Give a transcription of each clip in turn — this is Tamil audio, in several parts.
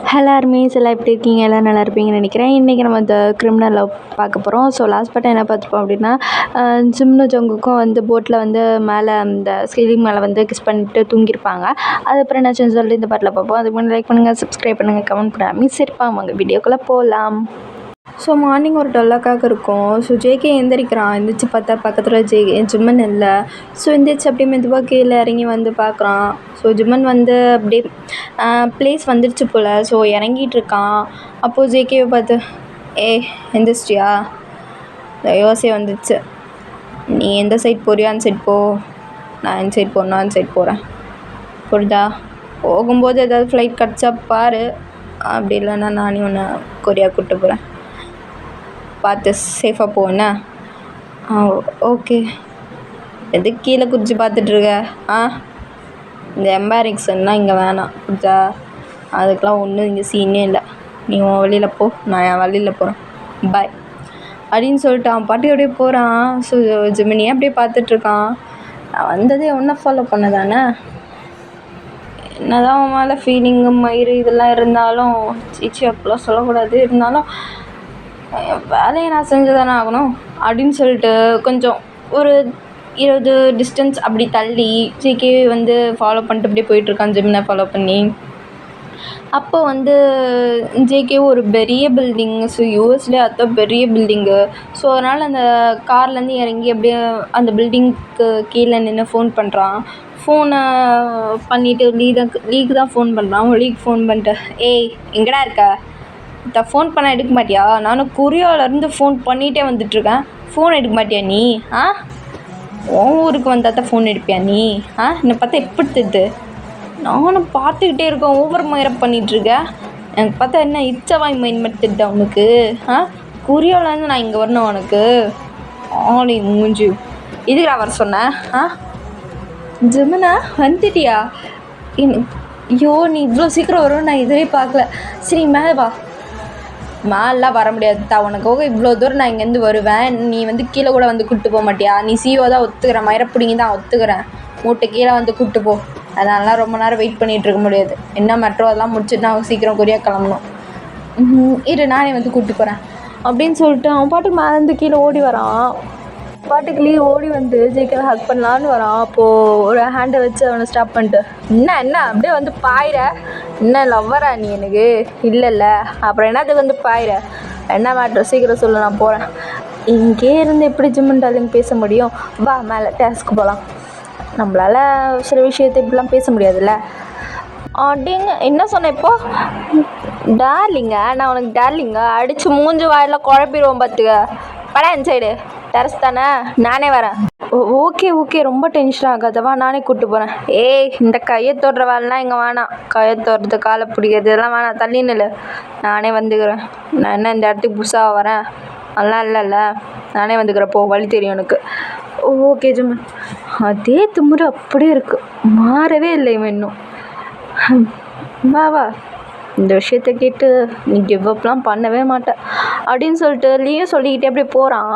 ஹலோ ஆர்மீஸ் எல்லாம் எப்படி இருக்கீங்க? எல்லாம் நல்லா இருப்பீங்கன்னு நினைக்கிறேன். இன்றைக்கி நம்ம இந்த கிரிமினல் லவ் பார்க்க போகிறோம். ஸோ லாஸ்ட் பார்ட் என்ன பார்த்துப்போம் அப்படின்னா, ஜிம்னு ஜங்குக்கும் வந்து போட்டில் வந்து மேலே அந்த சீலிங் மேலே வந்து கிஸ் பண்ணிட்டு தூங்கியிருப்பாங்க. அதுக்கப்புறம் என்னாச்சுன்னு சொல்லிட்டு இந்த பாட்டில் பார்ப்போம். அதுக்கு முன்னாடி லைக் பண்ணுங்கள், சப்ஸ்கிரைப் பண்ணுங்கள், கமெண்ட் பண்ணாமல் சரிப்பா வாங்க வீடியோக்குள்ளே போகலாம். ஸோ மார்னிங் ஒரு 12 இருக்கும். ஸோ ஜேகே எந்திரிக்கிறான். எந்திரிச்சு பார்த்தா பக்கத்தில் ஜிம்மன் இல்லை. ஸோ எந்திரிச்சு அப்படியே மெதுவாக கீழே இறங்கி வந்து பார்க்குறான். ஸோ ஜிம்மன் வந்து அப்படியே ப்ளேஸ் வந்துடுச்சு போல். ஸோ இறங்கிட்டு இருக்கான். அப்போது ஜேகேவை பார்த்து, எந்திரிச்சிட்டியா? யோசை வந்துடுச்சு. நீ எந்த சைட் போறியோ அந்த சைட் போ, நான் இந்த சைட் போகணும் அந்த சைட் போகிறேன், புரியுதா? போகும்போது ஏதாவது ஃப்ளைட் கிடச்சா பாரு, அப்படி இல்லைன்னா நானே ஒன்று கொரியா கூப்பிட்டு போகிறேன், பார்த்து சேஃபாக போண்ணா. ஓகே. எதுக்கு கீழே குதிச்சு பார்த்துட்ருக்க? இந்த எம்பாரிக்ஷன்லாம் இங்கே வேணாம், புரிஞ்சா? அதுக்கெலாம் ஒன்றும் இங்கே சீனே இல்லை. நீ உன் வழியில் போ, நான் என் வழியில் போகிறேன், பாய் அப்படின்னு சொல்லிட்டு அவன் பாட்டி அப்படியே போகிறான். ஸோ ஜிமினியே அப்படியே பார்த்துட்ருக்கான். நான் வந்ததே ஒன்றை ஃபாலோ பண்ண தானே. என்னதான் அவன் மேலே ஃபீலிங்கு மயிறு இதெல்லாம் இருந்தாலும், சீச்சி அப்பெல்லாம் சொல்லக்கூடாது, இருந்தாலும் வேலையை நான் செஞ்சு தானே ஆகணும் அப்படின்னு சொல்லிட்டு கொஞ்சம் ஒரு 20 டிஸ்டன்ஸ் அப்படி தள்ளி ஜேகே வந்து ஃபாலோ பண்ணிட்டு அப்படியே போயிட்டுருக்கான், ஜிம்னை ஃபாலோ பண்ணி. அப்போ வந்து ஜேகே ஒரு பெரிய பில்டிங். ஸோ யூஎஸ்லேயே அதுதான் பெரிய பில்டிங்கு. ஸோ அதனால் அந்த கார்லேருந்து இறங்கி அப்படியே அந்த பில்டிங்க்கு கீழே நின்று ஃபோன் பண்ணுறான். ஃபோனை பண்ணிவிட்டு லீக்கு தான் ஃபோன் பண்ணுறான். லீக்கு ஃபோன் பண்ணிட்டு, எங்கடா இருக்க? ஃபோன் பண்ண எடுக்க மாட்டியா? நானும் கொரியாவிலேருந்து ஃபோன் பண்ணிகிட்டே வந்துட்டுருக்கேன், ஃபோன் எடுக்க மாட்டியா நீ? உன் ஊருக்கு வந்தால் தான் ஃபோன் எடுப்பியா நீ? என்னை பார்த்தா எப்படி தெரியுது? நானும் பார்த்துக்கிட்டே இருக்கேன், ஓவர் மயிரப் பண்ணிகிட்ருக்கேன். எனக்கு பார்த்தா என்ன இச்சவாய் மைண்ட் மட்டும் திட்டா உனக்கு? கொரியாவிலேருந்து நான் இங்கே வரணும் உனக்கு? ஆளி மூஞ்சி, இதுக்கு வர சொன்னேன். ஜிமினா வந்துட்டியா? ஐயோ, நீ இவ்வளோ சீக்கிரம் வரும் நான் இதுவே பார்க்கல. சரி மேலே வா. மேலாம் வர முடியாது, உனக்காக இவ்வளோ தூரம் நான் இங்கேருந்து வருவேன். நீ வந்து கீழே கூட வந்து கூப்பிட்டு போக மாட்டியா? நீ சிஓ தான் ஒத்துக்கிறேன், மயிரப்பிடிங்கி தான் ஒத்துக்கிறேன், மூட்டை கீழே வந்து கூப்பிட்டு போ. அதனாலாம் ரொம்ப நேரம் வெயிட் பண்ணிகிட்டு இருக்க முடியாது. என்ன மெட்ரோ அதெல்லாம் முடிச்சுட்டு நான் சீக்கிரம் கொரியா கிளம்பணும். இரு நானே வந்து கூப்பிட்டு போகிறேன் அப்படின்னு சொல்லிட்டு அவன் பாட்டுக்கு மேலேருந்து கீழே ஓடி வரான். பாட்டுக்குள்ளேயே ஓடி வந்து ஜேகேவை ஹக் பண்ணலான்னு வரான். அப்போது ஒரு ஹேண்டை வச்சு அவனை ஸ்டாப் பண்ணிட்டு, என்ன அப்படியே வந்து பாயிற? என்ன லவ்வரா நீ எனக்கு? இல்லைல்ல, அப்புறம் என்னத்துக்கு வந்து பாயிற? என்ன மேட்ரு சீக்கிரம் சொல்லு, நான் போகிறேன். இங்கே இருந்து எப்படி ஜிம்முண்டாலும் பேச முடியும்? வா மேலே டேஸ்க்கு போகலாம். நம்மளால் சில விஷயத்தை இப்படிலாம் பேச முடியாதுல்ல. அப்படிங்க என்ன சொன்னேன் இப்போது? டார்லிங்க, நான் உனக்கு டார்லிங்க அடித்து மூஞ்சி வாயெல்லாம் குழப்பிடுவோம் பார்த்துக்க. படா என் சைடு டெரஸ் தானே, நானே வரேன். ஓகே ரொம்ப டென்ஷன் ஆகாதவா, நானே கூப்பிட்டு போகிறேன். இந்த கையை தொடுற வேலைலாம் இங்கே வேணாம். கையை தொடுறது, காலை பிடிக்கிறது இதெல்லாம் வேணாம், தள்ளி நில்லு, நானே வந்துக்கிறேன். நான் என்ன இந்த இடத்துக்கு புதுசாக வரேன்? அதெல்லாம் இல்லைல்ல, நானே வந்துக்கிறேன், போ, வழி தெரியும் எனக்கு. ஓகே ஜிம்மன். அதே திமுறை அப்படியே இருக்குது, மாறவே இல்லை இவன் இன்னும். வா இந்த விஷயத்த கேட்டு நீ கிவ் அப்லாம் பண்ணவே மாட்டேன் அப்படின்னு சொல்லிட்டு லீயும் சொல்லிக்கிட்டே அப்படியே போகிறான்.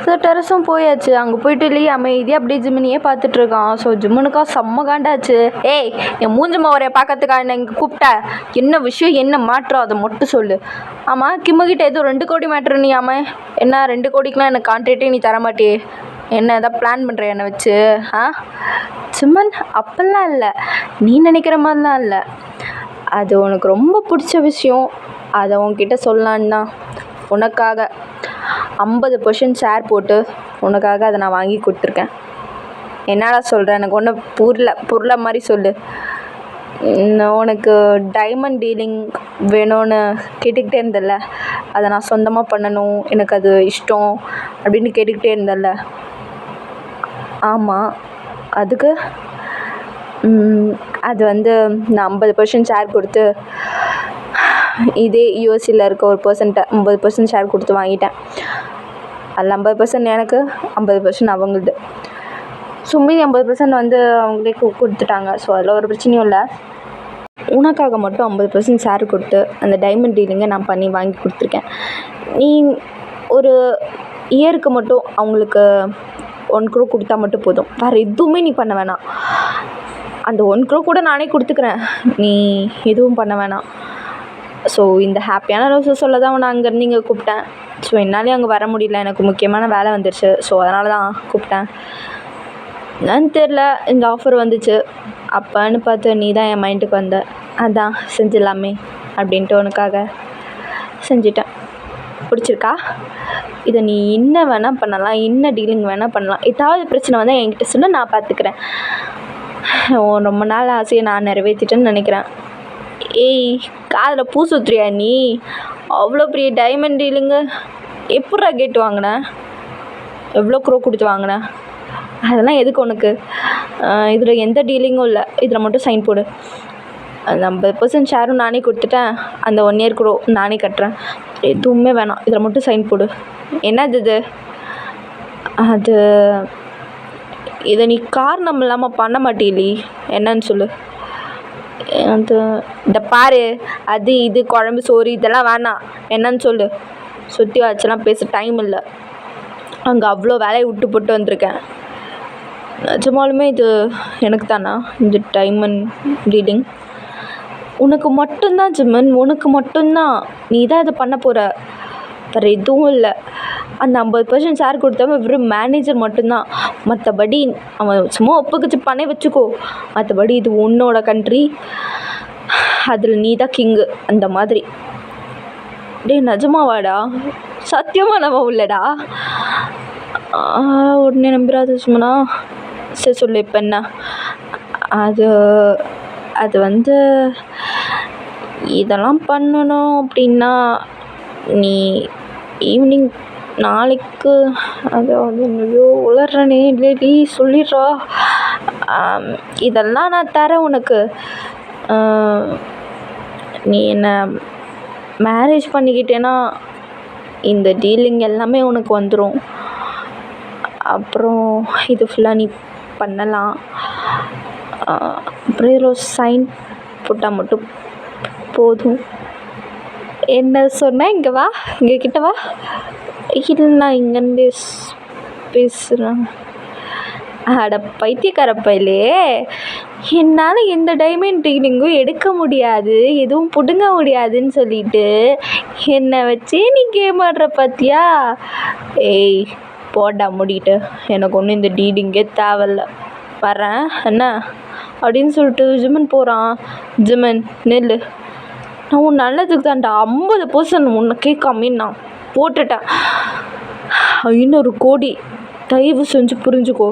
ஸோ டெரஸும் போயாச்சு. அங்கே போயிட்டு லீ அமைதியாக அப்படியே ஜிம்மினியே பார்த்துட்ருக்கான். ஸோ ஜிம்முனுக்கா செம்ம காண்டாச்சு. என் மூஞ்சி மாவரைய பார்க்கறதுக்கா என்ன இங்கே கூப்பிட்ட? என்ன விஷயம், என்ன மாற்றம், அதை மட்டும் சொல்லு. ஆமாம், கிம்முக்கிட்ட ஏதோ 2 கோடி மேட்ரு நீ. ஆமாம், என்ன 2 கோடிக்கெலாம் எனக்கு கான்ட்ராக்டே நீ தரமாட்டியே? என்ன எதாவது பிளான் பண்ணுற என்னை வச்சு? ஜிம்மன் அப்பெல்லாம் இல்லை, நீ நினைக்கிற மாதிரிலாம் இல்லை. அது உனக்கு ரொம்ப பிடிச்ச விஷயம், அதை உன்கிட்ட சொல்லலான்னு தான். உனக்காக 50% ஷேர் போட்டு உனக்காக அதை நான் வாங்கி கொடுத்துருக்கேன். என்னடா சொல்கிறேன்? எனக்கு ஒன்றும் புரியல மாதிரி சொல்லு. உனக்கு டைமண்ட் டீலிங் வேணும்னு கேட்டுக்கிட்டே இருந்தல்ல, அதை நான் சொந்தமாக பண்ணணும், எனக்கு அது இஷ்டம் அப்படின்னு கேட்டுக்கிட்டே இருந்தல்ல. ஆமாம், அதுக்கு அது வந்து நான் 50% ஷேர் கொடுத்து இதே யூஎஸ்சியில் இருக்க ஒரு பர்சன்ட்ட 50% ஷேர் கொடுத்து வாங்கிட்டேன். அதில் 50% எனக்கு, 50% அவங்களுது. ஸோ மீதி 50% வந்து அவங்களே கொடுத்துட்டாங்க. ஸோ அதில் ஒரு பிரச்சனையும் இல்லை. உனக்காக மட்டும் 50% ஷேர் கொடுத்து அந்த டைமண்ட் டீலிங்கை நான் பண்ணி வாங்கி கொடுத்துருக்கேன். நீ ஒரு இயருக்கு மட்டும் அவங்களுக்கு 1 crore கொடுத்தா மட்டும் போதும், வேறு எதுவுமே நீ பண்ண வேணாம். அந்த 1 crore கூட நானே கொடுத்துக்கிறேன், நீ எதுவும் பண்ண வேணாம். ஸோ இந்த ஹாப்பியான நியூஸை சொல்ல தான் உன்னை அங்கேருந்து இங்கே கூப்பிட்டேன். ஸோ என்னாலேயும் அங்கே வர முடியல, எனக்கு முக்கியமான வேலை வந்துருச்சு. ஸோ அதனால தான் கூப்பிட்டேன். என்னன்னு தெரில, இந்த ஆஃபர் வந்துச்சு. அப்போன்னு பார்த்து நீ தான் என் மைண்டுக்கு வந்த. அதான் செஞ்சிடலாமே அப்படின்ட்டு உனக்காக செஞ்சிட்டேன். பிடிச்சிருக்கா? இதை நீ என்ன வேணால் பண்ணலாம், என்ன டீலிங் வேணால் பண்ணலாம். ஏதாவது பிரச்சனை வந்தால் என்கிட்ட சொல்ல, நான் பார்த்துக்கிறேன். ரொம்ப நாள் ஆசையை நான் நிறைவேற்றிட்டேன்னு நினைக்கிறேன். ஏய், காதில் பூ சுற்றுறியா நீ? அவ்வளோ பெரிய டைமண்ட் டீலிங்கு எப்பட்றா கேட்டு வாங்கின? எவ்வளோ க்ரோ கொடுத்து வாங்கின? அதெல்லாம் எதுக்கு உனக்கு? இதில் எந்த டீலிங்கும் இல்லை. இதில் மட்டும் சைன் போடு. அந்த 50% ஷேரும் நானே கொடுத்துட்டேன். அந்த 1 இயர் க்ரோ நானே கட்டுறேன். எதுவுமே வேணாம், இதில் மட்டும் சைன் போடு. என்னது இது? அது இதை நீ காரணம் இல்லாமல் பண்ண மாட்டீலி. என்னன்னு சொல்லு. அது இந்த பாரு, அது இது குழம்பு சோறு இதெல்லாம் வேணாம். என்னன்னு சொல்லு. சுற்றி வச்செல்லாம் பேச டைம் இல்லை. அங்கே அவ்வளோ வேலையை விட்டு போட்டு வந்திருக்கேன். நிஜமாலுமே இது எனக்கு தானா இந்த டைமண்ட் டீலிங்? உனக்கு மட்டும்தான் ஜிம்மன், உனக்கு மட்டும்தான். நீ தான் இதை பண்ண போகிற, வேறு எதுவும் இல்லை. அந்த 50% ஷேர் கொடுத்தவன் வெறும் மேனேஜர் மட்டும்தான். மற்றபடி அவன் சும்மா ஒப்புக்கிச்சு பண்ணி வச்சுக்கோ. மற்றபடி இது உன்னோட கண்ட்ரி, அதில் நீ தான் கிங்கு. அந்த மாதிரி. டே நிஜமாவாடா? சத்தியமாக நம்ம உள்ளடா? உடனே நம்புறாது சும்மா. சரி சொல்லு, இப்போ என்ன? அது அது வந்து இதெல்லாம் பண்ணணும் அப்படின்னா நீ ஈவினிங் நாளைக்கு, அதாவது ஐயோ உளறனே இல்லடி, சொல்லிடுறா. இதெல்லாம் நான் தரேன் உனக்கு. நீ என்னை மேரேஜ் பண்ணிக்கிட்டேன்னா இந்த டீலிங் எல்லாமே உனக்கு வந்துடும். அப்புறம் இது ஃபுல்லாக நீ பண்ணலாம். அப்புறம் இதில் சைன் போட்டால் மட்டும் போதும். என்ன சொன்ன? இங்கே வா, இங்கே கிட்ட வா. இல்லை, நான் இங்கேருந்து பேசுகிறேன். அட பைத்தியக்கார பையலே, என்னால் எந்த டைமண்ட் டீலிங்கும் எடுக்க முடியாது, எதுவும் பிடுங்க முடியாதுன்னு சொல்லிட்டு என்னை வச்சே நீ கேம் ஆடுற பார்த்தியா? ஏய் போடா முடிக்கிட்டு. எனக்கு ஒன்றும் இந்த டீலிங்கே தேவையில்ல, வரேன் என்ன அப்படின்னு சொல்லிட்டு ஜிம்மன் போகிறான். ஜிம்மன் நெல்லு, நான் உன் நல்லதுக்கு தான்டா 50% உன்னை கேட்காமே நான் போட்டுட்டேன். 500 கோடி தயவு செஞ்சு புரிஞ்சுக்கோ.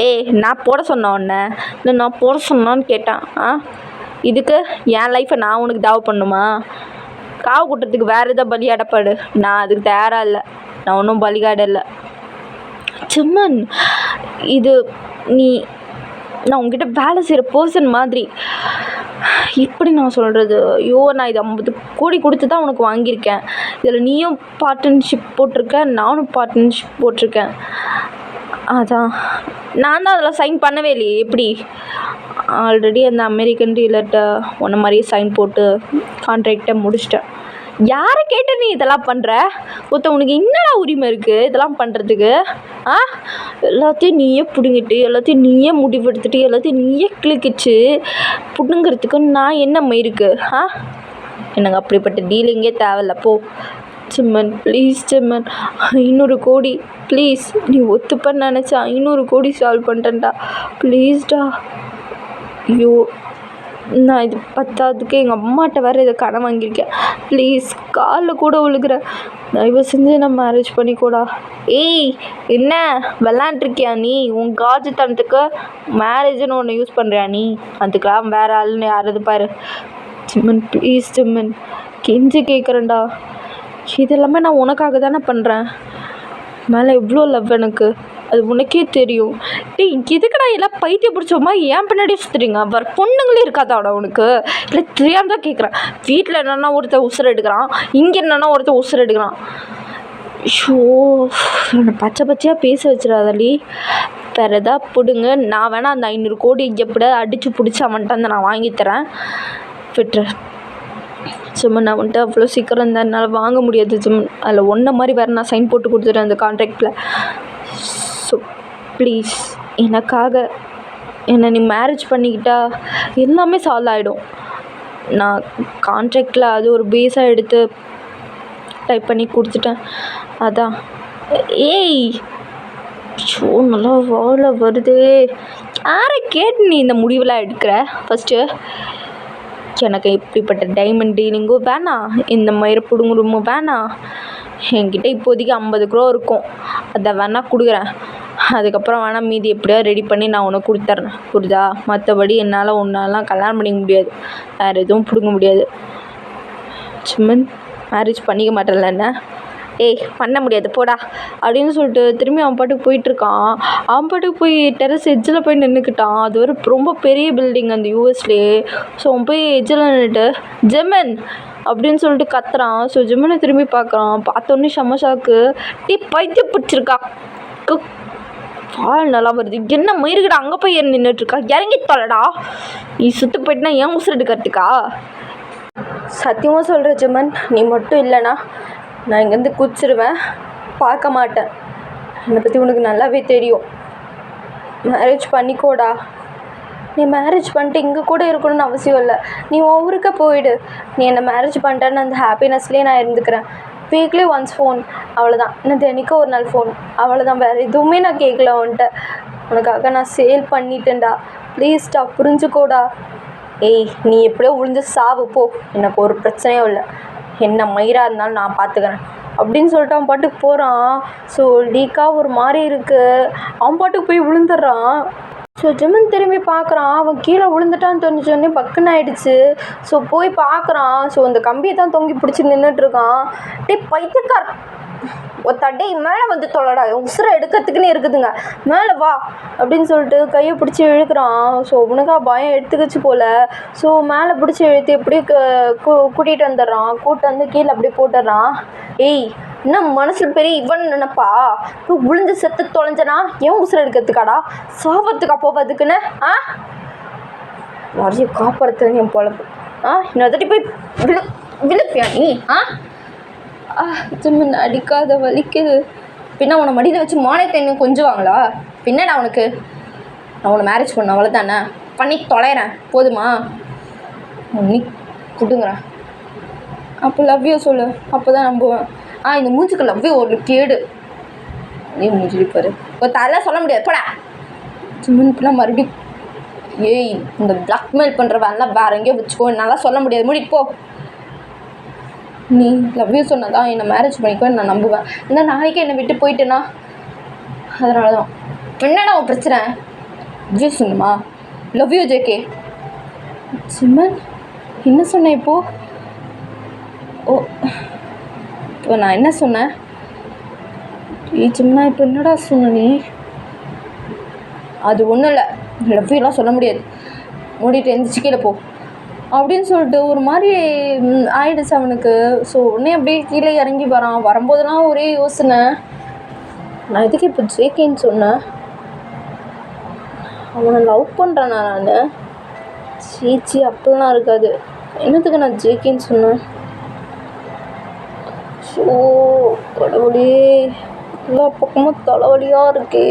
ஏய், நான் போட சொன்னேன் உன்னை? இல்லை நான் போட சொன்னான்னு கேட்டேன். இதுக்கு என் லைஃப்பை நான் உனக்கு தாவ பண்ணுமா? காவு கூட்டத்துக்கு வேறு எதாவது பலியாடப்பாடு. நான் அதுக்கு தயாராக இல்லை. நான் ஒன்றும் பலிகாட இல்லை. ஜிம்மன், இது நான் உங்ககிட்ட வேலை செய்கிற பர்சன் மாதிரி. இப்படி நான் சொல்கிறது? ஐயோ, நான் இது 50 கோடி கொடுத்து தான் உனக்கு வாங்கியிருக்கேன். இதில் நீயும் பார்ட்னர்ஷிப் போட்டிருக்க, நானும் பார்ட்னர்ஷிப் போட்டிருக்கேன். அதான் நான் தான் அதில் சைன் பண்ணவே இல்லையே. எப்படி? ஆல்ரெடி அந்த அமெரிக்கன் டீலர்கிட்ட உன்ன மாதிரியே சைன் போட்டு கான்ட்ராக்டை முடிச்சிட்டேன். யாரை கேட்ட நீ இதெல்லாம் பண்ணுற? உனக்கு என்னடா உரிமை இருக்குது இதெல்லாம் பண்ணுறதுக்கு? எல்லாத்தையும் நீயே பிடுங்கிட்டு, எல்லாத்தையும் நீயே முடிவெடுத்துட்டு, எல்லாத்தையும் நீயே கிளிக்கிச்சு பிடுங்கிறதுக்கு நான் என்னம்மா இருக்குது? எனக்கு அப்படிப்பட்ட டீலிங்கே தேவையில்ல, போ. ஜிம்மன் ப்ளீஸ், ஜிம்மன் 500 கோடி ப்ளீஸ். நீ ஒத்துப்பன்னு நினச்சா 500 கோடி சால்வ் பண்ணிட்டேன்டா, ப்ளீஸ்டா. ஐயோ, நான் இது பத்தாவதுக்கு எங்கள் அம்மாட்ட வேறு இதை கடன் வாங்கியிருக்கேன். ப்ளீஸ், காலில் கூட விழுகிறேன், தயவு செஞ்சு நான் மேரேஜ் பண்ணிக்கூடா. ஏய், என்ன விளாண்டுருக்கியா நீ? உன் காஜுத்தனத்துக்கு மேரேஜுன்னு ஒன்று யூஸ் பண்ணுறியா நீ? அதுக்கெல்லாம் வேறு ஆளுன்னு யாராவது பாரு. ஜிம்மன் ப்ளீஸ், ஜிம்மன் கெஞ்சி கேட்குறேன்டா. இதெல்லாமே நான் உனக்காக தானே பண்ணுறேன். மேலே எவ்வளோ லவ் எனக்கு, அது உனக்கே தெரியும். டேய், எதுக்குடா எல்லாம் பைத்தியம் பிடிச்சோமா ஏன் பின்னாடியே சுற்றுறீங்க? வேறு பொண்ணுங்களே இருக்காதாடா உனக்கு? இல்லை தெரியாமல் தான் கேட்குறேன். வீட்டில் என்னென்னா ஒருத்தர் உசுர் எடுக்கிறான், இங்கே என்னென்னா ஒருத்தர் உசுர் எடுக்கிறான். ஷோ, பச்சை பச்சையாக பேச வச்சிடாதடி. வேறு எதா பிடுங்க, நான் வேணால் அந்த 500 கோடி எப்படியா அடித்து பிடிச்சி அவன்கிட்ட அந்த நான் வாங்கித்தரேன், விட்டுரு. ஜிம்மன், நான் வந்துட்டு அவ்வளோ சீக்கிரம் இருந்தால் என்னால் வாங்க முடியாது ஜிம்மன். அதில் ஒன்றை மாதிரி வேறு நான் சைன் போட்டு கொடுத்துட்டேன் அந்த கான்ட்ராக்டில். ஸோ ப்ளீஸ், எனக்காக என்னை நீ மேரேஜ் பண்ணிக்கிட்டா எல்லாமே சால்வ் ஆகிடும். நான் கான்ட்ராக்டில் அது ஒரு பேஸாக எடுத்து டைப் பண்ணி கொடுத்துட்டேன். அதான். ஏய் ஷோ நல்லா வாழ வருதே. யாரை கேட்டு நீ இந்த முடிவெலாம் எடுக்கிற? ஃபஸ்ட்டு எனக்கு இப்படிப்பட்ட டைமண்ட் டீலிங்கும் வேணாம், இந்த மயிரை பிடுங்குறமும் வேணாம். என்கிட்ட இப்போதைக்கு 50 crore இருக்கும், அதை வேணால் கொடுக்குறேன். அதுக்கப்புறம் வேணால் மீதி எப்படியா ரெடி பண்ணி நான் உனக்கு கொடுத்துட்றேன், புரியுதா? மற்றபடி என்னால் உன்னாலாம் கல்யாணம் பண்ணிக்க முடியாது, வேறு எதுவும் பிடுங்க முடியாது. சிம்மன் மேரேஜ் பண்ணிக்க மாட்டேன்ல என்ன? ஏய் பண்ண முடியாது போடா அப்படின்னு சொல்லிட்டு திரும்பி அவன் பாட்டுக்கு போயிட்டுருக்கான். அவன் பாட்டுக்கு போய் டெரஸ் எட்ஜில் போய் நின்றுக்கிட்டான். அது ஒரு ரொம்ப பெரிய பில்டிங் அந்த யூஎஸ்லேயே. ஸோ அவன் போய் எட்ஜில் நின்றுட்டு ஜெமன் அப்படின்னு சொல்லிட்டு கத்துறான். ஸோ ஜெமனை திரும்பி பார்க்குறான். பார்த்தோன்னே செம்ம ஷாக்கு. டீ பைத்தியம் பிடிச்சிருக்கா, பால் நல்லா வருது, என்ன மயிருக்கிட்ட அங்கே போய் ஏறி நின்றுட்டுருக்கா, இறங்கி தொலைடா, நீ சுற்று போயிட்டுனா ஏன் உசுறு எடுக்கிறதுக்கா? சத்தியமாக சொல்கிற ஜெமன், நீ மட்டும் இல்லைனா நான் இங்கேருந்து குதிச்சிருவேன், பார்க்க மாட்டேன். என்னை பற்றி உனக்கு நல்லாவே தெரியும். மேரேஜ் பண்ணிக்கோடா. நீ மேரேஜ் பண்ணிட்டு இங்கே கூட இருக்கணும்னு அவசியம் இல்லை, நீ உன் ஊருக்கே போயிடு. நீ என்னை மேரேஜ் பண்ணிட்டேன்னு அந்த ஹாப்பினஸ்லேயே நான் இருந்துக்கிறேன். வீக்லி ஒன்ஸ் ஃபோன், அவ்வளோதான். இன்னும் தினைக்கும் ஒரு நாள் ஃபோன், அவ்வளோதான். வேறு எதுவுமே நான் கேட்கல உன்ட்ட. உனக்காக நான் சேல் பண்ணிட்டேன்டா, ப்ளீஸ்டா புரிஞ்சுக்கோடா. ஏய் நீ எப்படியோ விழுந்து சாவு போ, எனக்கு ஒரு பிரச்சனையும் இல்லை, என்ன மயிராக இருந்தாலும் நான் பார்த்துக்கிறேன் அப்படின்னு சொல்லிட்டு அவன் பாட்டுக்கு போகிறான். ஸோ லீக்காக ஒரு மாதிரி இருக்குது. அவன் பாட்டுக்கு போய் விழுந்துடுறான். ஸோ ஜெமன் திரும்பி பார்க்குறான். அவன் கீழே விழுந்துட்டான்னு தெரிஞ்சோடனே பக்குன்னு ஆகிடுச்சு. ஸோ போய் பார்க்குறான். ஸோ அந்த கம்பியை தான் தொங்கி பிடிச்சி நின்றுட்டுருக்கான். டே பைத்தியக்கார், ஒத்தடே மேலே வந்து தொலைடா, உசுரை எடுக்கிறதுக்குன்னு இருக்குதுங்க, மேலே வா அப்படின்னு சொல்லிட்டு கையை பிடிச்சி இழுக்கிறான். ஸோ உனக்கா பயம் எடுத்துக்கிச்சு போல். ஸோ மேலே பிடிச்சி இழுத்து எப்படியும் கூட்டிகிட்டு வந்துடுறான். கூப்பிட்டு வந்து கீழே அப்படியே போட்டுடுறான். ஏய் என்ன மனசில் பெரிய இவன் நினைப்பா, இப்போ விழுந்து செத்து தொலைஞ்சனா ஏன் உசுரை எடுக்கிறதுக்காடா, சாபத்துக்கா போவதுக்குன்னு? நிறைய காப்பாடுத்து என் பொழப்பு. இன்னொரு போய் விழுப்பியா நீ? ஜெமன் அடிக்காத, வலிக்குது. பின்ன உன்னை மடியில் வச்சு மானியத்தை இன்னும் கொஞ்சுவாங்களா? பின்னடா உனக்கு, நான் உன்னை மேரேஜ் பண்ண அவ்வளோதானே, பண்ணி தொலைகிறேன் போதுமா? நீ கொடுங்குறேன். அப்போ லவ் யூ சொல்லு, அப்போ தான் நம்புவேன். இந்த மூஞ்சுக்கு லவ் யூ ஒரு கேடு. நீ மூஞ்சிப்பாரு ஒரு தரலாம் சொல்ல முடியாது போடா. ஜெமன் இப்பெல்லாம் மறுபடியும் ஏய் இந்த பிளாக்மெயில் பண்ணுற வேலைலாம் வேற எங்கேயோ வச்சுக்கோ, நல்லா சொல்ல முடியாது, மூடிட்டு போ. நீ லவ் யூ சொன்னதான் என்னை மேரேஜ் பண்ணிக்குவேன் நான் நம்புவேன். இந்த நாளைக்கு என்னை விட்டு போயிட்டேன்னா அதனால தான். என்னடா உன் பிரச்சனை? லவ் யூ சொன்னமா? Love you JK. ஜெமன் என்ன சொன்னேன் இப்போது? ஓ இப்போ நான் என்ன சொன்னேன்? ஜெமனா இப்போ என்னடா சொன்ன நீ? அது ஒன்றும் இல்லை, லவ் யூலாம் சொல்ல முடியாது, மூடிட்டு எந்திரிச்சு கீழே போ அப்படின்னு சொல்லிட்டு ஒரு மாதிரி ஆயிடுச்சு அவனுக்கு. ஸோ உடனே அப்படியே கீழே இறங்கி வரான். வரும்போதெல்லாம் ஒரே யோசனை, நான் எதுக்கு இப்போ ஜேகேன்னு சொன்னேன்? அவனை லவ் பண்ணுறேன் நான். சீச்சி அப்படிலாம் இருக்காது, என்னத்துக்கு நான் ஜேகேன்னு சொன்னேன்? ஸோ கடவுளே, எல்லா பக்கமும் தலைவலியாக இருக்கே,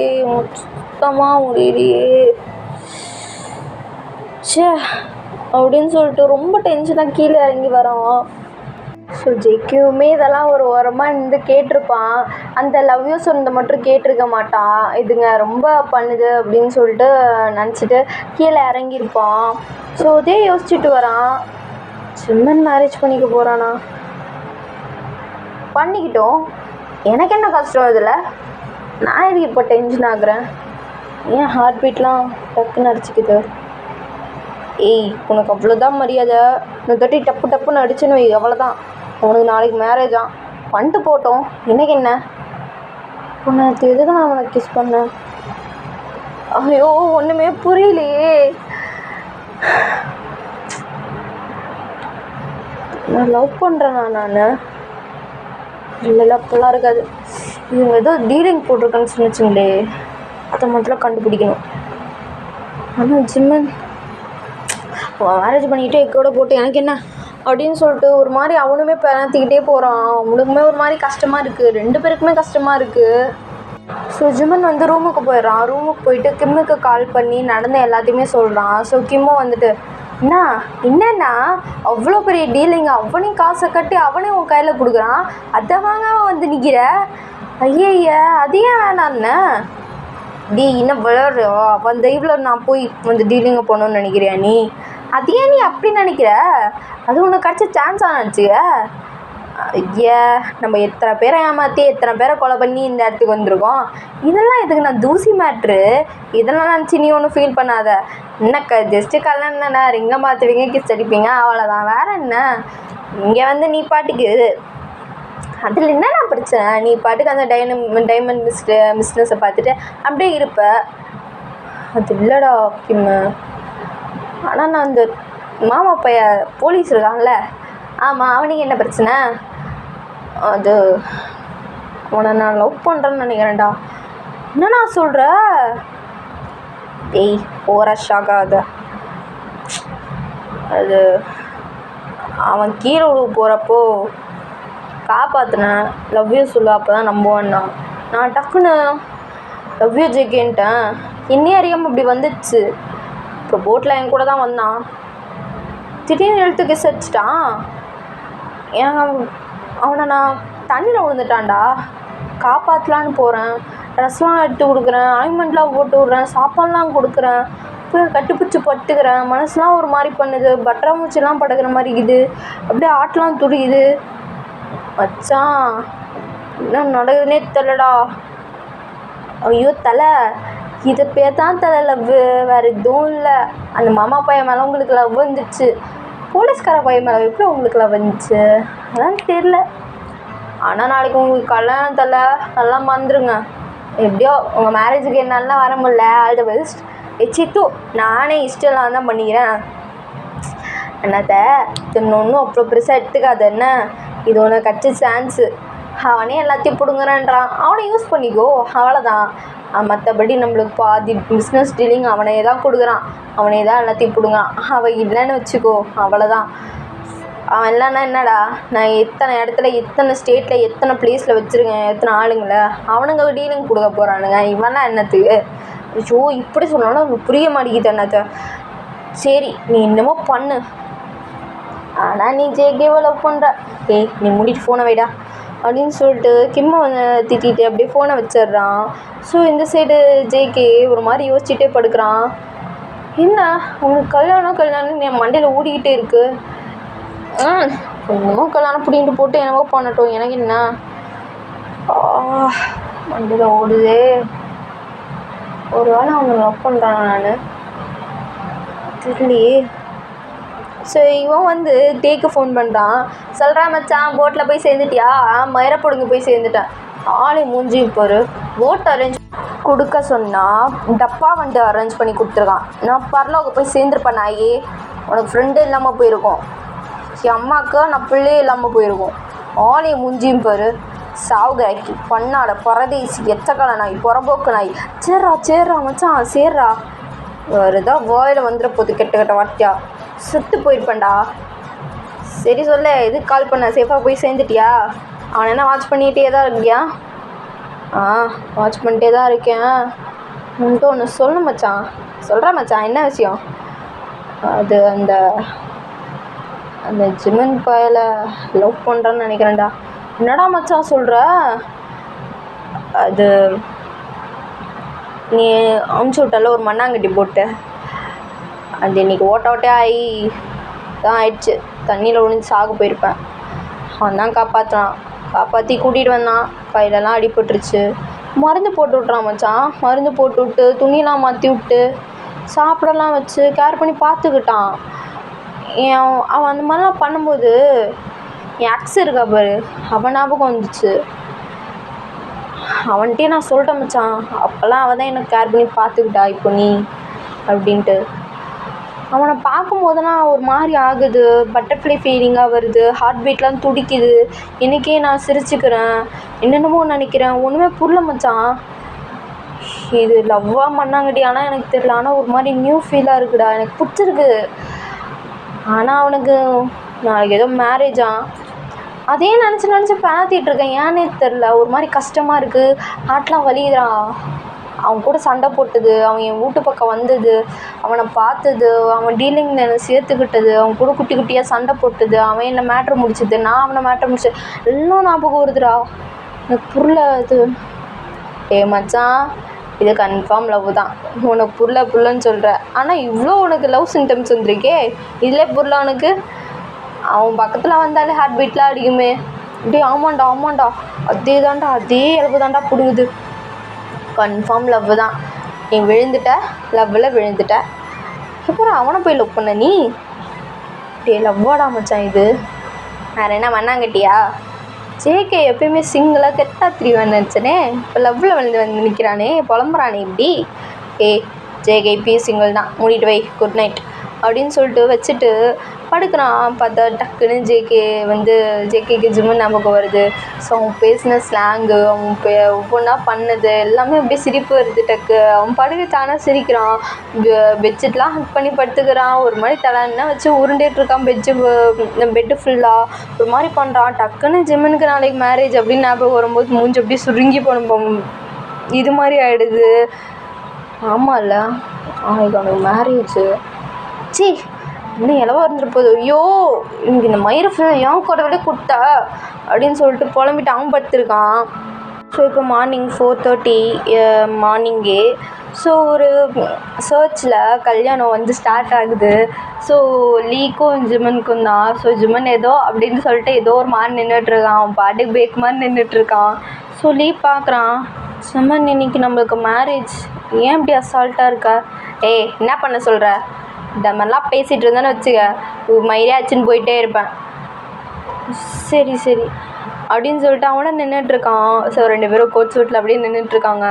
சுத்தமாக முடியலையே சே அப்படின்னு சொல்லிட்டு ரொம்ப டென்ஷனாக கீழே இறங்கி வரோம். ஸோ ஜெய்க்குமே இதெல்லாம் ஒரு ஓரமாக இருந்து கேட்டிருப்பான். அந்த லவ் யூ சொன்னதை மட்டும் கேட்டிருக்க மாட்டான். இதுங்க ரொம்ப பண்ணுது அப்படின்னு சொல்லிட்டு நினச்சிட்டு கீழே இறங்கியிருப்பான். ஸோ அதே யோசிச்சுட்டு வரான். ஜெமன் மேரேஜ் பண்ணிக்க போகிறானா? பண்ணிக்கிட்டோம், எனக்கு என்ன கஷ்டம் இதில்? நான் இதுக்கு இப்போ டென்ஷன் ஆகுறேன்? ஏன் ஹார்ட் பீட்லாம் டக்குன்னு அடிச்சுக்குது? ஏய் உனக்கு அவ்வளோதான் மரியாதை, இன்னும் தட்டி டப்பு டப்புன்னு அடிச்சுன்னு வை, அவ்வளோதான். உனக்கு நாளைக்கு மேரேஜா, பண்ணிட்டு போட்டோம், இன்னைக்கு என்ன? உன்னை எதுக்கு நான் உனக்கு கிஸ் பண்ணேன்? ஐயோ ஒன்றுமே புரியலையே. நான் லவ் பண்ணுறேனா நான்? இல்லை அப்போல்லாம் இருக்காது. இவங்க ஏதோ டீலிங் போட்டிருக்கேன்னு சொன்னிச்சிங்களே, அதை மட்டும் கண்டுபிடிக்கணும். ஆனால் ஜெமன் மேரேஜ் பண்ணிக்கிட்டு எக்கோட போட்டு எனக்கு என்ன அப்படின்னு சொல்லிட்டு ஒரு மாதிரி அவனுமே பேத்திக்கிட்டே போகிறான். அவனுக்குமே ஒரு மாதிரி கஷ்டமாக இருக்குது, 2 பேருக்குமே கஷ்டமாக இருக்குது. ஸோ ஜெமன் வந்து ரூமுக்கு போயிடுறான். ரூமுக்கு போயிட்டு கிம்முக்கு கால் பண்ணி நடந்த எல்லாத்தையுமே சொல்கிறான். ஸோ கிம்மும் வந்துட்டு என்ன என்னன்னா அவ்வளோ பெரிய டீலிங்க, அவனையும் காசை கட்டி அவனே உன் கையில் கொடுக்குறான், அதை வாங்காம வந்து நிற்கிற. ஐய அது ஏன் வேணாண்ணே? இன்னும் விளையாடுறியோ? அந்த இவ்வளோ நான் போய் வந்து டீலிங்கை பண்ணணும்னு நினைக்கிறியா நீ? அது ஏன் நீ அப்படி நினைக்கிற? அது உனக்கு கிடச்ச சான்ஸாக நினச்சிக்க. ஐயா, நம்ம எத்தனை பேரை ஏமாற்றி எத்தனை பேரை கொலை பண்ணி இந்த இடத்துக்கு வந்திருக்கோம். இதெல்லாம் எதுக்கு நான் தூசி மேட்ரு, இதெல்லாம் நினச்சி நீ ஒன்றும் ஃபீல் பண்ணாத. என்னக்கா ஜஸ்ட்டு கல்யாணம் தானே, ரிங்கை மாற்றுவீங்க, கிஸ் அடிப்பீங்க, அவ்வளோதான், வேறு என்ன? இங்கே வந்து நீ பாட்டுக்கு அதில் என்னென்ன பிரச்சனை? நீ பாட்டுக்கு அந்த டைமண்ட் பிஸ்னஸை பார்த்துட்டு அப்படியே இருப்ப. அது இல்லைடா கிம்மு. ஆனால் நான் அந்த மாமா பைய போலீஸ் இருக்கான்ல, ஆமாம், அவனுக்கு என்ன பிரச்சனை? அது அவனை நான் லவ் பண்ணுறேன்னு நினைக்கிறேன்டா. என்ன நான் சொல்கிற? ஏய், ஓவரா ஷாக் ஆகாத. அது அவன் கீழே விழுவ போகிறப்போ காப்பாற்றினேன், லவ் யூ சொல்லு, அப்போ தான் நம்புவான்னா. நான் டக்குன்னு லவ் யூ ஜெகேன்ட்டேன். என்னையே அறியாமல் இப்படி வந்துச்சு. இப்போ போட்டில் என் கூட தான் வந்தான், திடீர்னு எழுத்துக்கு விசாரிச்சிட்டான். அவனை நான் தண்ணியில் விழுந்துட்டான்டா. காப்பாற்றலான்னு போகிறேன், ட்ரெஸ்லாம் எடுத்து கொடுக்குறேன், ஆயின்மெண்ட்லாம் போட்டு விட்றேன், சாப்பாடுலாம் கொடுக்குறேன், போய் கட்டுப்பிடிச்சி பட்டுக்கிறேன். மனசுலாம் ஒரு மாதிரி பண்ணுது, பட்டரை மூச்சிலாம் படுக்கிற மாதிரி இருக்குது, அப்படியே ஆட்டெலாம் துடிக்குது. மச்சான், என்ன நடக்குதுன்னே தெரியலடா. ஐயோ தலை, இதை பேர் தான் தலை லவ், வேறு எதுவும் இல்லை. அந்த மாமா பையன் மேலே உங்களுக்கு லவ் வந்துச்சு, போலீஸ்கார பையன் மேலே எப்படி உங்களுக்கு லவ் வந்துச்சு அதான் தெரில. ஆனால் நாளைக்கு உங்களுக்கு கல்யாணம் தலை, நல்லா மறந்துடுங்க. எப்படியோ உங்கள் மேரேஜுக்கு என்னாலாம் வர முடியல, ஆல் த பெஸ்ட். எச்சிட்டு நானே இஷ்டம்லாம் தான் பண்ணிக்கிறேன். என்னத்த ஒன்றும் அவ்வளோ பெருசாக எடுத்துக்காது. என்ன இது உனக்கு கிடச்ச சான்ஸு, அவனே எல்லாத்தையும் பிடுங்குறான்றான், அவனை யூஸ் பண்ணிக்கோ, அவ்வளோதான். மற்றபடி நம்மளுக்கு பாதி பிஸ்னஸ் டீலிங் அவனே தான் கொடுக்குறான், அவனே தான் எல்லாத்தையும் பிடுங்குறான். அவன் இல்லைன்னு வச்சுக்கோ, அவ்வளோதான். அவன் இல்லைன்னா என்னடா, நான் எத்தனை இடத்துல எத்தனை ஸ்டேட்டில் எத்தனை ப்ளேஸில் வச்சுருக்கேன், எத்தனை ஆளுங்களை அவனுங்க டீலிங் கொடுக்க போகிறானுங்க. இவன்லாம் என்னத்துக்கு? ஐயோ, இப்படி சொன்னாலும் அவனுக்கு புரிய மாட்டேங்குது என்னத்த. சரி, நீ என்னமோ பண்ணு, ஆனால் நீ ஜேகேவை லவ் பண்ணுற. ஏய், நீ மூடிட்டு ஃபோனை வைடா அப்படின்னு சொல்லிட்டு கிம்மை வந்து திட்டிகிட்டு அப்படியே ஃபோனை வச்சிடுறான். ஸோ இந்த சைடு ஜேகே ஒரு மாதிரி யோசிச்சுட்டே படுக்கிறான். என்ன உனக்கு கல்யாணம் என் மண்டையில் ஓடிக்கிட்டே இருக்கு. என்னமோ கல்யாணம் பிடிங்கிட்டு போட்டு என்னமோ பண்ணட்டும், எனக்கு என்ன மண்டையில் ஓடுதே. ஒரு வேளை அவனை லவ் பண்ணுறான் நான் தெரியலையே. ஸோ இவன் வந்து டேக்கு ஃபோன் பண்ணுறான். சொல்கிறான், மச்சான் போட்டில் போய் சேர்ந்துட்டியா? மயிரப்படுங்க போய் சேர்ந்துட்டேன். ஆளை மூஞ்சி போரு. போட் அரேஞ்ச் கொடுக்க சொன்னால் டப்பா வந்துட்டு அரேஞ்ச் பண்ணி கொடுத்துருக்கான். நான் பரலோக போய் சேர்ந்துருப்பேன் நாயே. உனக்கு ஃப்ரெண்டு இல்லாமல் போயிருக்கோம், என் அம்மாவுக்கு நான் பிள்ளையே இல்லாமல் போயிருக்கோம். ஆளை மூஞ்சியும் பாரு. சாவுகாய்க்கு பண்ணாட பரதேசி எச்சக்கால நாய், புறம்போக்கு நாய். சேர்றா மச்சான், சேர்றா. வேறு ஏதாவது வாயில் வந்துட போகுது கெட்ட வாட்டியா, சுத்து போயிருப்பேன்டா. சரி சொல்ல, எதுக்கு கால் பண்ண? சேஃபாக போய் சேர்ந்துட்டியா? அவனை என்ன வாட்ச் பண்ணிகிட்டே தான் இருக்கியா? வாட்ச் பண்ணிட்டே தான் இருக்கேன். உன்ட்டு ஒன்று சொல்லணும் மச்சான். சொல்கிறேன் மச்சான், என்ன விஷயம்? அது அந்த அந்த ஜிமன் பாயில் லவ் பண்ணுறான்னு நினைக்கிறேன்டா. என்னடா மச்சான் சொல்கிற? அது நீ அமுச்சு விட்டால ஒரு மண்ணாங்கட்டி போட்டு, அது இன்றைக்கி ஓட்டே ஆகி தான் ஆயிடுச்சு. தண்ணியில் விழுந்து சாக போயிருப்பேன். அவன் தான் காப்பாற்றான், காப்பாற்றி கூட்டிகிட்டு வந்தான். கையிலலாம் அடிபட்டுருச்சு. மருந்து போட்டு விட்றான் மச்சான். மருந்து போட்டு விட்டு துணியெலாம் மாற்றி விட்டு சாப்பிடலாம் வச்சு கேர் பண்ணி பார்த்துக்கிட்டான். அவன் அந்த மாதிரிலாம் பண்ணும்போது என் அக்ஸ் இருக்கா பாரு, அவன் ஞாபகம் வந்துச்சு. அவன்கிட்டே நான் சொல்லிட்டேன் மச்சான், அப்போல்லாம் அவள் தான் எனக்கு கேர் பண்ணி பார்த்துக்கிட்டா இப்போ நீ அப்படின்ட்டு. அவனை பார்க்கும்போதெல்லாம் ஒரு மாதிரி ஆகுது, பட்டர்ஃப்ளை ஃபீலிங்காக வருது, ஹார்ட் பீட்லாம் துடிக்குது. எனக்கே நான் சிரிச்சுக்கிறேன், என்னென்னமோ நினைக்கிறேன், ஒன்றுமே புரியல மச்சான். இது லவ்வாக பண்ணாங்கடி ஆனால் எனக்கு தெரியல. ஆனால் ஒரு மாதிரி நியூ ஃபீலாக இருக்குடா, எனக்கு பிடிச்சிருக்கு. ஆனால் அவனுக்கு நாளைக்கு ஏதோ மேரேஜா, அதே நினச்சி பேத்திட்டு இருக்கேன். ஏன்னே தெரில, ஒரு மாதிரி கஷ்டமாக இருக்குது, ஹார்ட்லாம் வலிக்குதுடா. அவன் கூட சண்டை போட்டது, அவன் என் வீட்டு பக்கம் வந்தது, அவனை பார்த்தது, அவன் டீலிங்கில் என்னை சேர்த்துக்கிட்டது, அவன் கூட குட்டி குட்டியாக சண்டை போட்டது, அவன் என்னை மேட்ரு முடிச்சது, நான் அவனை மேட்ரு முடிச்சது எல்லாம் ஞாபகம் வருதுடா. எனக்கு புரியல அது. மச்சான், இது கன்ஃபார்ம் லவ் தான். உனக்கு புரியலன்னு சொல்கிற, ஆனால் இவ்வளோ உனக்கு லவ் சிம்டம்ஸ் வந்துருக்கே, இதிலே புரியல உனக்கு? அவன் பக்கத்தில் வந்தாலே ஹார்ட் பீட்லாம் அடிக்குமே. இப்படி ஆமாண்டா அதே தாண்டா, அதே இழப்பு தாண்டா பிடுங்குது. கன்ஃபார்ம் லவ் தான். நீ விழுந்துட்ட, லவ்வில் விழுந்துட்ட. அப்புறம் அவனை போய் லவ் பண்ண நீ? லவ்வாடா மச்சான் இது. வேறு என்ன மண்ணாங்கட்டியா? ஜேகே எப்பயுமே சிங்கிளாக கெட்டா திரிவான்னு நினச்சனே, இப்போ லவ்வில் வந்து நிற்கிறானே, புலம்புறானே இப்படி. ஜேகே இப்பயும் சிங்கிள் தான், மூடிட்டு வை, குட் நைட் அப்படின்னு சொல்லிட்டு வச்சுட்டு படுக்கிறான். பார்த்தா டக்குன்னு ஜேகேக்கு ஜிம்மன் ஞாபகம் வருது. ஸோ அவன் பேசின ஸ்லாங்கு, அவன் ஒவ்வொன்றா பண்ணது எல்லாமே அப்படியே சிரிப்பு வருது. அவன் படுக்கத்தானே சிரிக்கிறான். பெட்ஷீட்லாம் ஹக் பண்ணி படுத்துக்கிறான். ஒரு மாதிரி தலைன்னா வச்சு உருண்டேட்ருக்கான். பெட்டு ஃபுல்லாக ஒரு மாதிரி பண்ணுறான். டக்குன்னு ஜிம்மனுக்கு நாளைக்கு மேரேஜ் அப்படின்னு ஞாபகம் வரும்போது மூஞ்சி அப்படியே சுருங்கி போன இது மாதிரி ஆகிடுது. ஆமாம்ல, நாளைக்கு அவனுக்கு மேரேஜு. இன்னும் இலவா இருந்துருப்போது. ஐயோ, எனக்கு இந்த மயிறு ஃபுல்லாக ஏன் கடவுளே கொடுத்தா அப்படின்னு சொல்லிட்டு புலம்பிட்டு அவன் படுத்துருக்கான். ஸோ இப்போ மார்னிங் 4:30 மார்னிங்கே. ஸோ ஒரு சர்ச்சில் கல்யாணம் ஸ்டார்ட் ஆகுது. ஸோ லீக்கும் ஜிம்மனுக்கும் தான். ஸோ ஜிம்மன் ஏதோ அப்படின்னு சொல்லிட்டு ஏதோ ஒரு மாதிரி நின்றுட்டுருக்கான். அவன் பாட்டுக்கு பேக் மாதிரி நின்றுட்டுருக்கான். ஸோ லீ பார்க்குறான், ஜிம்மன் இன்னைக்கு நம்மளுக்கு மேரேஜ், ஏன் இப்படி அசால்ட்டாக இருக்கா? என்ன பண்ண சொல்கிற? இந்த மாதிரிலாம் பேசிகிட்டு இருந்தேன்னு வச்சுக்க, மயிரே ஆச்சுன்னு போயிட்டே இருப்பேன். சரி அப்படின்னு சொல்லிட்டு அவனும் நின்றுட்டுருக்கான். ஸோ 2 பேரும் கோட் சூட்டில் அப்படியே நின்றுட்டுருக்காங்க.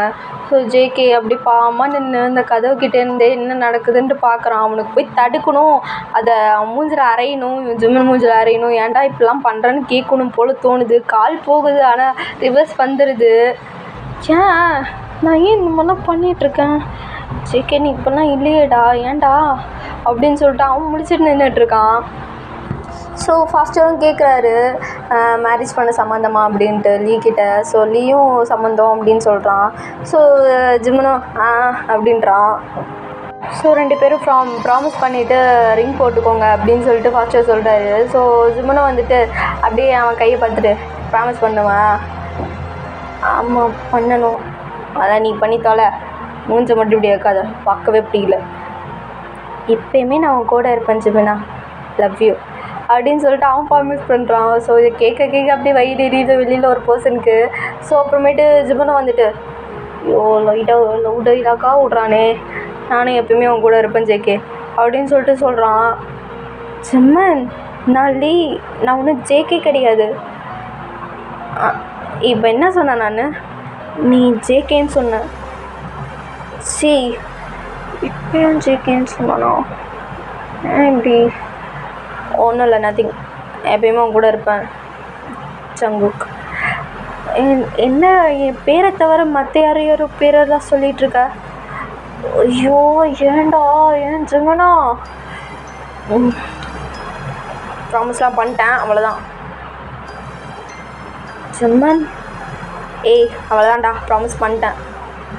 ஸோ ஜேகே அப்படி பாவமாக நின்று இந்த கதவுக்கிட்டேருந்தே என்ன நடக்குதுன்ட்டு பார்க்குறான். அவனுக்கு போய் தடுக்கணும், அதை அவன் மூஞ்சில் அரையணும், ஜிம்மன் மூஞ்சில் அரையணும். ஏன்டா இப்படிலாம் பண்ணுறேன்னு கேட்கணும் போல் தோணுது. கால் போகுது, ஆனால் ரிவர்ஸ் வந்துடுது. நான் ஏன் இந்த மாதிரிலாம் பண்ணிகிட்ருக்கேன்? ஜேகே நீ இப்போல்லாம் இல்லையேடா, ஏன்டா அப்படின்னு சொல்லிட்டு அவன் முடிச்சுட்டு நின்றுட்டுருக்கான். ஸோ ஃபாஸ்ட்டாகவும் கேட்குறாரு, மேரேஜ் பண்ண சம்மந்தமா அப்படின்ட்டு லீ கிட்ட. ஸோ லீயும் சம்மந்தம் அப்படின்னு சொல்கிறான். ஸோ ஜிம்மனும் அப்படின்றான். ஸோ 2 பேரும் ப்ராமிஸ் பண்ணிவிட்டு ரிங் போட்டுக்கோங்க அப்படின்னு சொல்லிட்டு ஃபாஸ்ட்டாக சொல்கிறாரு. ஸோ ஜிம்மனும் அப்படியே அவன் கையை பார்த்துட்டு ப்ராமிஸ் பண்ணுவேன். ஆமாம் பண்ணணும், அதான் நீ பண்ணி தொலை, மூஞ்ச மட்டும் இப்படி இருக்காத, பார்க்கவே பிடிக்கல. இப்போயுமே நான் அவன் கூட இருப்பேன் ஜிம்மனா, லவ் யூ அப்படின்னு சொல்லிட்டு அவன் ப்ராமிஸ் பண்ணுறான். ஸோ இதை கேட்க அப்படியே வயிறு எரியுது வெளியில் ஒரு பர்சனுக்கு. ஸோ அப்புறமேட்டு ஜிம்மனும் ஐயோ லைட்டாக விட்றானே, நானும் எப்பயுமே அவன் கூட இருப்பேன் ஜேகே அப்படின்னு சொல்லிட்டு சொல்கிறான். ஜிம்மன், நான் ஒன்றும் ஜேகே கிடையாது. இப்போ என்ன சொன்னேன் நான்? நீ ஜேகேன்னு சொன்ன. இப்பயும் ஜேகேன்னு சொன்னானோ? இப்படி ஒன்றும் இல்லை, நத்திங், எப்பயுமே அவன் கூட இருப்பேன் ஜங்குக். என்ன என் பேரை தவிர மற்ற யாரும் பேரெல்லாம் சொல்லிகிட்ருக்க? ஐயோ ஏன்டா, ஏன் ஜிம்மனா? ப்ராமிஸ்லாம் பண்ணிட்டேன், அவ்வளோதான். ஜிம்மன், அவ்வளோதான்டா, ப்ராமிஸ் பண்ணிட்டேன்.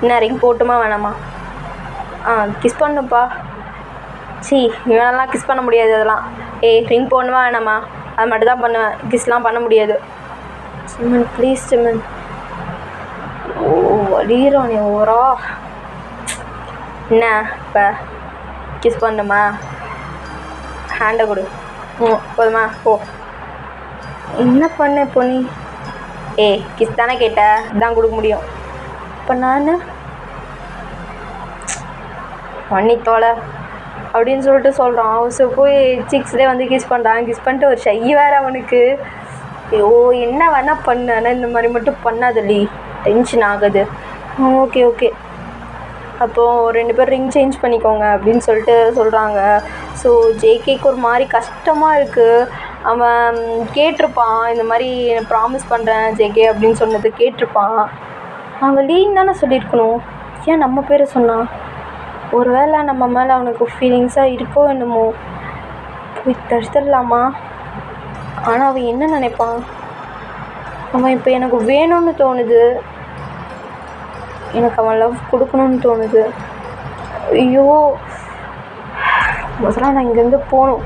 என்ன ரிங் போட்டுமா வேணாமா? கிஸ் பண்ணுப்பா. இவனெல்லாம் கிஸ் பண்ண முடியாது. அதெல்லாம் ரிங் போடணுமா வேணாமா? அது மட்டும் தான் பண்ணுவேன், கிஸ்லாம் பண்ண முடியாது. ஜிம்மன் ப்ளீஸ் ஜிம்மன். வலிகிறான் ஓரா. என்ன இப்போ கிஸ் பண்ணுமா? ஹேண்டை கொடு. போதுமா? போ. என்ன பண்ண இப்போ நீ? கிஸ் தானே கேட்ட, இதான் கொடுக்க முடியும். இப்போ நான் பண்ணித்தோலை அப்படின்னு சொல்லிட்டு சொல்கிறான். ஸோ போய் சிக்ஸ்லேயே கிஸ் பண்ணுறான். கிஸ் பண்ணிட்டு ஒரு ஷை வேறு அவனுக்கு. என்ன வேணால் பண்ணு, ஆனால் இந்த மாதிரி மட்டும் பண்ணாதல்லி, டென்ஷன் ஆகுது. ஓகே அப்போது 2 பேரும் ரிங் சேஞ்ச் பண்ணிக்கோங்க அப்படின்னு சொல்லிட்டு சொல்கிறாங்க. ஸோ ஜேகேக்கு ஒரு மாதிரி கஷ்டமாக இருக்குது. அவன் கேட்டிருப்பான், இந்த மாதிரி ப்ராமிஸ் பண்ணுறேன் ஜேகே அப்படின்னு சொன்னது கேட்டிருப்பான். அவன் லீன்னு தானே சொல்லியிருக்கணும், ஏன் நம்ம பேரை சொன்னான்? ஒரு வேளை நம்ம மேலே அவனுக்கு ஃபீலிங்ஸாக இருக்கோ என்னமோ. போய் தடுத்துடலாமா? ஆனால் அவன் என்ன நினைப்பான்? அவன் இப்போ எனக்கு வேணும்னு தோணுது. எனக்கு அவன் லவ் கொடுக்கணும்னு தோணுது. ஐயோ, முதல்ல நான் இங்கேருந்து போகணும்,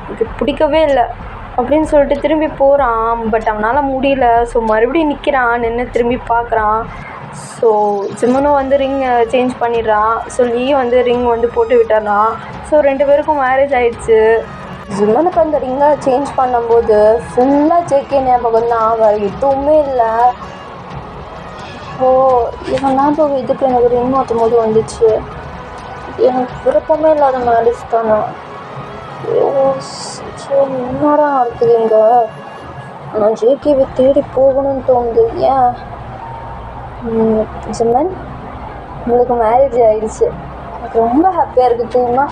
எனக்கு பிடிக்கவே இல்லை அப்படின்னு சொல்லிட்டு திரும்பி போகிறான். பட் அவனால் முடியல. ஸோ மறுபடியும் நிற்கிறான், நின்று திரும்பி பார்க்குறான். ஸோ ஜிம்மனும் வந்து ரிங் சேஞ்ச் பண்ணிடுறான். ஸோ லீ வந்து ரிங் வந்து போட்டு விட்டுறான். ஸோ 2 பேருக்கும் மேரேஜ் ஆகிடுச்சு. ஜிம்மனுக்கு அந்த ரிங்கை சேஞ்ச் பண்ணும்போது ஃபுல்லாக ஜேகே ஞாபகம் தான், வேறு எதுவுமே இல்லை. ஸோ இவன் ஞாபகம் இதுக்கு எனக்கு ரிங் மாற்றும் போது வந்துச்சு. எனக்கு விருப்பமே இல்லாத மேரேஜ் தானே. என்னடா இருக்குது இங்கே? நான் ஜேகேவை தேடி போகணும்னு தோணுது. ஏன் ஜிம்மன், உங்களுக்கு மேரேஜ் ஆகிடுச்சு, எனக்கு ரொம்ப ஹாப்பியாக இருக்குது. தெரியுமா,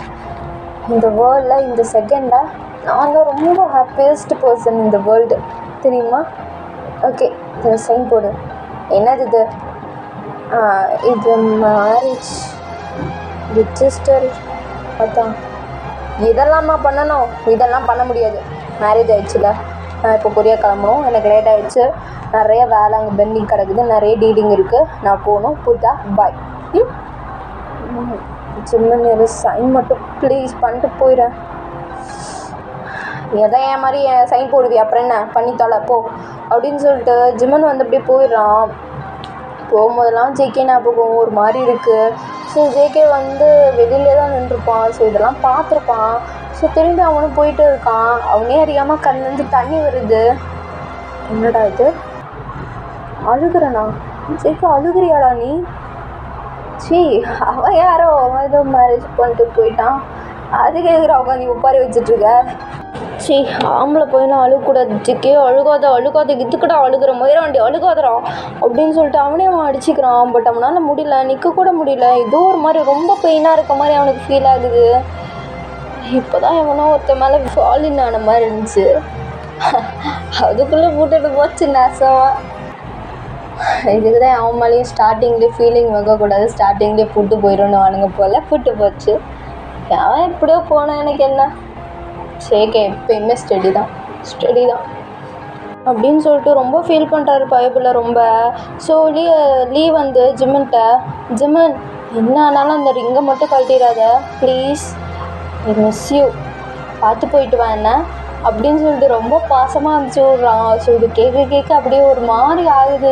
இந்த வேர்ல்டில் இந்த செகண்டில் நான் தான் ரொம்ப ஹாப்பியஸ்ட் பர்சன் இந்த வேர்ல்டு, தெரியுமா? ஓகே, இதை சைன் போடு. என்னது இது? இது மேரேஜ் ரிஜிஸ்டர். அதான் இதெல்லாமா பண்ணணும்? இதெல்லாம் பண்ண முடியாது, மேரேஜ் ஆகிடுச்சுல. நான் இப்போ கொரியா கிளம்பணும், எனக்கு லேட் ஆகிடுச்சு. நிறைய வேலை அங்கே பெண்டிங் கிடக்குது, நிறைய டீலிங் இருக்குது, நான் போகணும். புரியுதா? பாய். ஜிம்மன் சைன் மட்டும் ப்ளீஸ் பண்ணிட்டு போயிடுறேன். எதை என் மாதிரி சைன் போடுவி, அப்புறம் என்ன பண்ணி தொலை போ அப்படின்னு சொல்லிட்டு ஜிம்மன் வந்து அப்படியே போயிடுறான். போகும்போதெல்லாம் ஜேகே ஞாபகம் ஒரு மாதிரி இருக்குது. ஸோ ஜேகே வந்து வெளியிலே தான் நின்றுருப்பான். ஸோ இதெல்லாம் பார்த்துருப்பான். ஸோ திரும்பி அவனும் போயிட்டு இருக்கான். அவனே அறியாமல் கண்ணிலேருந்து தண்ணி வருது. என்னடா இது? அழுகிறனா? ஜேகே அழுகிறியாடா நீ? சீ, அவன் யாரோ அவன் ஏதோ மேரேஜ் பண்ணிட்டு போயிட்டான், அதுக்கு எதிராக உட்காந்து ஒப்பாரி வச்சிட்ருக்க. சீ, ஆம்பளை போயெல்லாம் அழுகக்கூடாது ஜேகே, அழுகாத இதுக்கிட்ட அழுகிற மயிராண்டி, அழுகாதரா அப்படின்னு சொல்லிட்டு அவனே அவன் அடிச்சுக்கிறான். பட் அவனால் முடியல, நிற்க கூட முடியல. ஏதோ ஒரு மாதிரி ரொம்ப பெயினாக இருக்க மாதிரி அவனுக்கு ஃபீல் ஆகுது. இப்போ தான் எவனோ ஒருத்த மேலே ஃபாலின் ஆன மாதிரி இருந்துச்சு. அதுக்குள்ளே போட்டுட்டு போச்சு நேசமாக. இதுக்கு தான் அவன் மேலேயும் ஸ்டார்டிங்லேயே ஃபீலிங் வைக்கக்கூடாது, ஸ்டார்டிங்லேயே புட்டு போயிடணும் அவனுங்க போல். புட்டு போச்சு. அவன் எப்படியோ போனான், எனக்கு என்ன. ஜேகே எப்பயுமே ஸ்டெடி தான் அப்படின்னு சொல்லிட்டு ரொம்ப ஃபீல் பண்ணுறாரு பைபிளில் ரொம்ப. ஸோ லீ வந்து ஜிம்மன்கிட்ட, ஜிம்மன் என்ன ஆனாலும் அந்த ரிங்கை மட்டும் கழட்டிடாத ப்ளீஸ், ஐ மிஸ் யூ, பார்த்து போயிட்டு வா என்ன அப்படின்னு சொல்லிட்டு ரொம்ப பாசமாக அனுப்பிச்சி விட்றான். ஸோ இது கேட்க அப்படியே ஒரு மாதிரி ஆகுது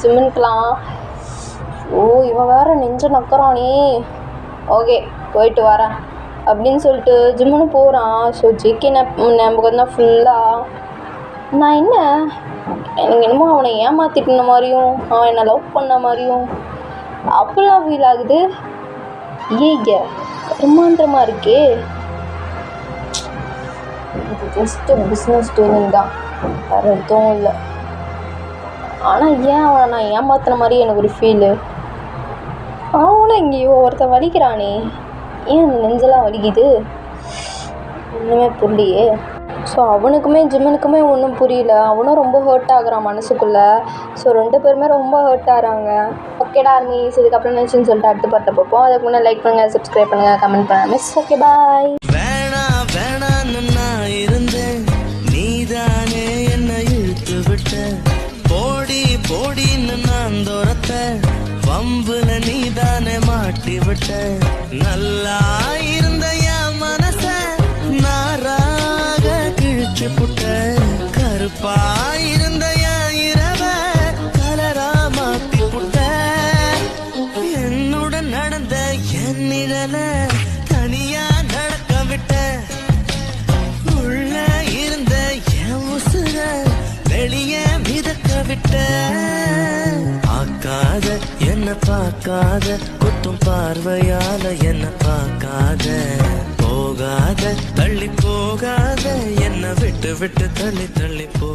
ஜிம்மனுக்கெலாம். ஓ, இவன் வேறு நெஞ்ச நக்கறானே. ஓகே, போயிட்டு வரேன் அப்படின்னு சொல்லிட்டு ஜிம்மனும் போகிறான். ஸோ ஜேகே ஞாபகம் தான் ஃபுல்லாக. நான் என்ன, எனக்கு என்னமோ அவனை ஏமாற்றிட்டின மாதிரியும் அவன் என்னை லவ் பண்ண மாதிரியும் அப்படிலாம் ஃபீல் ஆகுது. ஏங்க கருமாந்திரமாக இருக்கே. இது ஜஸ்ட்டு பிஸ்னஸ் டீலிங் தான், வேறு எதுவும் இல்லை. ஆனால் ஏன் அவனை நான் ஏமாத்துன மாதிரி எனக்கு ஒரு ஃபீலு. அவனும் எங்கேயோ ஒருத்தன் வலிக்கிறானே, ஏன் அந்த நெஞ்செல்லாம் வலிக்குது, ஒன்றுமே புரியலையே. ஸோ அவனுக்குமே ஜிம்மனுக்குமே ஒன்றும் புரியல. அவனும் ரொம்ப ஹர்ட் ஆகுறான் மனசுக்குள்ளே. ஸோ 2 பேருமே ரொம்ப ஹர்ட் ஆகிறாங்க. ஓகேடா ஆர்மிஸ், இதுக்கப்புறம் நினச்சுன்னு சொல்லிட்டு அடுத்து பார்த்து பார்ப்போம். அதுக்கு முன்னே லைக் பண்ணுங்கள், சப்ஸ்கிரைப் பண்ணுங்கள், கமெண்ட் பண்ணுங்கள் மிஸ். Okay bye. வேணான்னு நான் இருந்தேன், நீதானே என்னை இழுத்து விட்ட. போடின்னு நான் துரத்த, வம்புல நீதானே மாட்டி விட்ட. நல்லா இருந்த என் மனச நாராக கிழிச்சு புட்ட. கருப்பா இருந்த என் இரவ கலரா மாத்தி புட்ட. என்னுடன் நடந்த என் நிழல தனியா நடக்க விட்ட. உள்ள இருந்த என் உசுர வெளியே மிதக்க விட்ட. பார்க்காத என்ன பார்க்காத, குத்தும் பார்வையால என்ன பார்க்காத. போகாத தள்ளி போகாத, என்ன விட்டு தள்ளி போ.